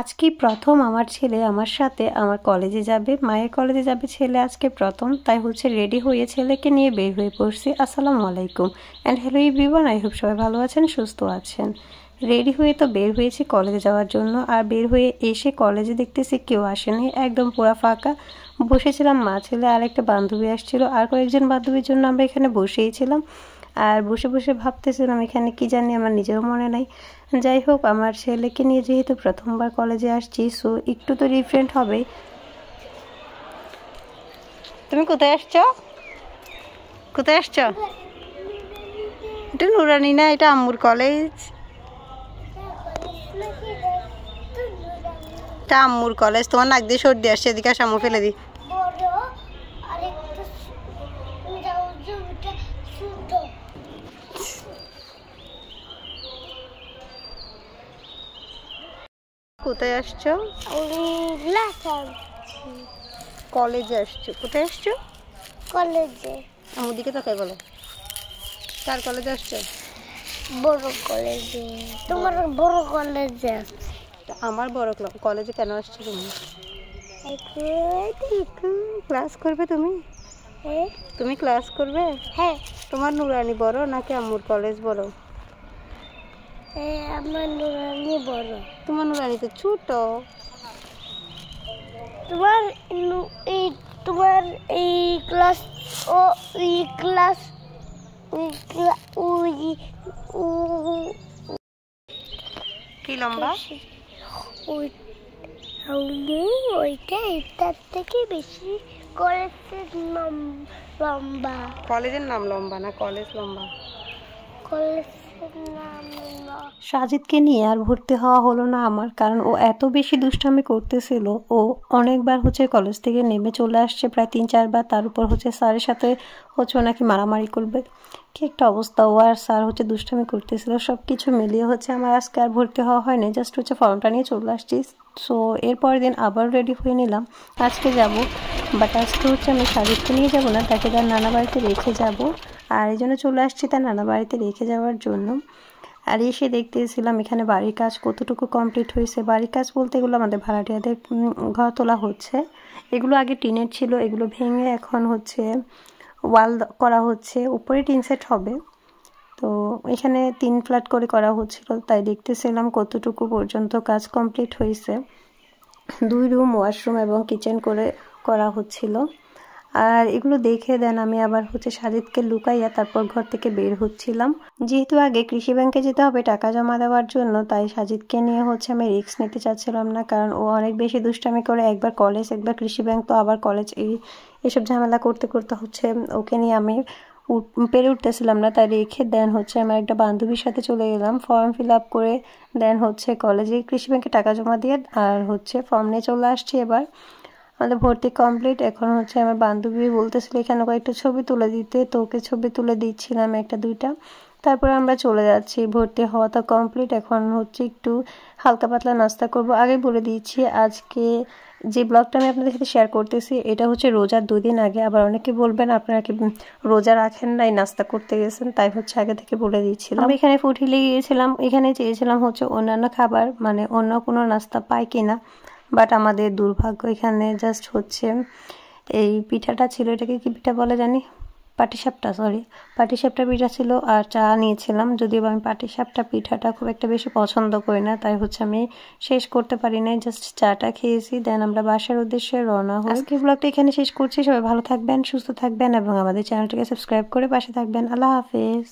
আজকে প্রথম আমার ছেলে আমার সাথে আমার কলেজে যাবে, মায়ের কলেজে যাবে ছেলে আজকে প্রথম, তাই হচ্ছে রেডি হয়ে ছেলেকে নিয়ে বের হয়ে পড়ছি। আসসালামু আলাইকুম and hello everyone, I hope সবাই ভালো আছেন, সুস্থ আছেন। রেডি হয়ে তো বের হয়েছি কলেজে যাওয়ার জন্য, আর বের হয়ে এসে কলেজে দেখতেছি কেউ আসেনি, একদম পুরা ফাঁকা। বসেছিলাম মা ছেলে, আর একটা বান্ধবী আসছিল, আর কয়েকজন বান্ধবীর জন্য আমরা এখানে বসেই ছিলাম। আর বসে বসে ভাবতেছিলাম এখানে কি জানি, আমার নিজেরও মনে নাই। যাই হোক, আমার ছেলেকে নিয়ে যেহেতু প্রথমবার কলেজে আসছি, সো একটু তো ডিফারেন্ট হবে। তুমি কোথায় আসছো? কোথায় আসছো? এটা নুরানি না, এটা আম্মুর কলেজ। এটা আম্মুর কলেজ। তোমার নাক দিয়ে সর্দি আসছে, এদিকে আসো, আম্মু ফেলে দিই। কোথায় আসছো? কলেজে আসছো। কোথায় আসছো? কলেজে। আমার দিকে তাকাই বলো, কার কলেজে আসছো? বড় কলেজে। তোমার বড় কলেজে। আমার বড় কলেজে কেন আসছো তুমি? ক্লাস করবে তুমি? হ্যাঁ। তুমি ক্লাস করবে? হ্যাঁ। তোমার নুরানি বড় নাকি আম্মুর কলেজ বড়? আমার নুরানি বড়। তোমার নুরানি তো ছোট। তোমার এই ক্লাস ও এই ক্লাস কি লম্বা? ওইটা এটার থেকে বেশি কলেজের নাম লম্বা। কলেজের নাম লম্বা না কলেজ লম্বা? কলেজের নাম লম্বা। সাজিদকে নিয়ে আর ভর্তি হওয়া হলো না আমার, কারণ ও এত বেশি দুষ্টামি করতেছিল। ও অনেকবার হচ্ছে কলেজ থেকে নেমে চলে আসছে, প্রায় 3-4 বার। তার উপর হচ্ছে স্যারের সাথে হচ্ছে ও নাকি মারামারি করবে, কি একটা অবস্থা। ও আর স্যার হচ্ছে দুষ্টামি করতেছিল, সব কিছু মিলিয়ে হচ্ছে আমার আজকে আর ভর্তি হওয়া হয়নি, জাস্ট হচ্ছে ফর্মটা নিয়ে চলে আসছি। সো এরপরের দিন আবার রেডি হয়ে নিলাম, আজকে যাব। বাট আজকে হচ্ছে আমি সাজিদকে নিয়ে যাব না, তাকে তার নানা বাড়িতে রেখে যাব। আর এই জন্য চলে আসছি তার নানা বাড়িতে রেখে যাওয়ার জন্য। আর এসে দেখতেছিলাম এখানে বাড়ির কাজ কতটুকু কমপ্লিট হয়েছে। বাড়ির কাজ বলতে এগুলো আমাদের ভাড়াটিয়াদের ঘর তোলা হচ্ছে। এগুলো আগে টিনের ছিল, এগুলো ভেঙে এখন হচ্ছে ওয়াল করা হচ্ছে, উপরে টিন সেট হবে। তো এখানে 3 ফ্ল্যাট করে করা হচ্ছিল, তাই দেখতেছিলাম কতটুকু পর্যন্ত কাজ কমপ্লিট হয়েছে। 2 রুম, ওয়াশরুম এবং কিচেন করে করা হচ্ছিল। আর এগুলো দেখে দেন আমি আবার হচ্ছে সাজিদকে লুকাইয়া তারপর ঘর থেকে বের হচ্ছিলাম। যেহেতু আগে কৃষি ব্যাংকে যেতে হবে টাকা জমা দেওয়ার জন্য, তাই সাজিদকে নিয়ে হচ্ছে আমি রিস্ক নিতে চাচ্ছিলাম না, কারণ ও অনেক বেশি দুষ্টামি করে। একবার কলেজ, একবার কৃষি ব্যাংক, তো আবার কলেজ, এইসব ঝামেলা করতে করতে হচ্ছে ওকে নিয়ে আমি পেরে উঠতেছিলাম না। তাই রেখে দেন হচ্ছে আমার একটা বান্ধবীর সাথে চলে গেলাম, ফর্ম ফিল আপ করে দেন হচ্ছে কলেজে কৃষি ব্যাংকে টাকা জমা দিয়ে আর হচ্ছে ফর্ম নিয়ে চলে আসছি। এবার আমাদের ভর্তি কমপ্লিট। এখন হচ্ছে আমার বান্ধবী বলতেছিল এখানে কয়েকটা ছবি তুলে দিতে, তো ওকে ছবি তুলে দিচ্ছিলাম 1-2টা। তারপরে আমরা চলে যাচ্ছি, ভর্তি হওয়া তো কমপ্লিট। এখন হচ্ছে একটু হালকা পাতলা নাস্তা করব। আগে বলে দিচ্ছি, আজকে যে ব্লগটা আমি আপনাদের সাথে শেয়ার করতেছি এটা হচ্ছে রোজার 2 দিন আগে। আবার অনেকে বলবেন আপনারা কি রোজা রাখেন নাই, নাস্তা করতে গেছেন, তাই হচ্ছে আগে থেকে বলে দিচ্ছিলাম। আমি এখানে ফুড হিলে গিয়েছিলাম, এখানে চেয়েছিলাম হচ্ছে অন্যান্য খাবার, মানে অন্য কোনো নাস্তা পাই কিনা। বাট আমাদের দুর্ভাগ্য, এখানে জাস্ট হচ্ছে এই পিঠাটা ছিল, এটাকে কি পিঠা বলে জানি, পাটিসাপটা, পাটিসাপটা পিঠা ছিল। আর চা নিয়েছিলাম, যদিও আমি পাটিসাপটা পিঠাটা খুব একটা বেশি পছন্দ করি না, তাই হচ্ছে আমি শেষ করতে পারি নাই, জাস্ট চাটা খেয়েছি। দেন আমরা বাসার উদ্দেশ্যে রওনা হই। আজকের ব্লগটা এখানে শেষ করছি। সবাই ভালো থাকবেন, সুস্থ থাকবেন এবং আমাদের চ্যানেলটাকে সাবস্ক্রাইব করে পাশে থাকবেন। আল্লাহ হাফেজ।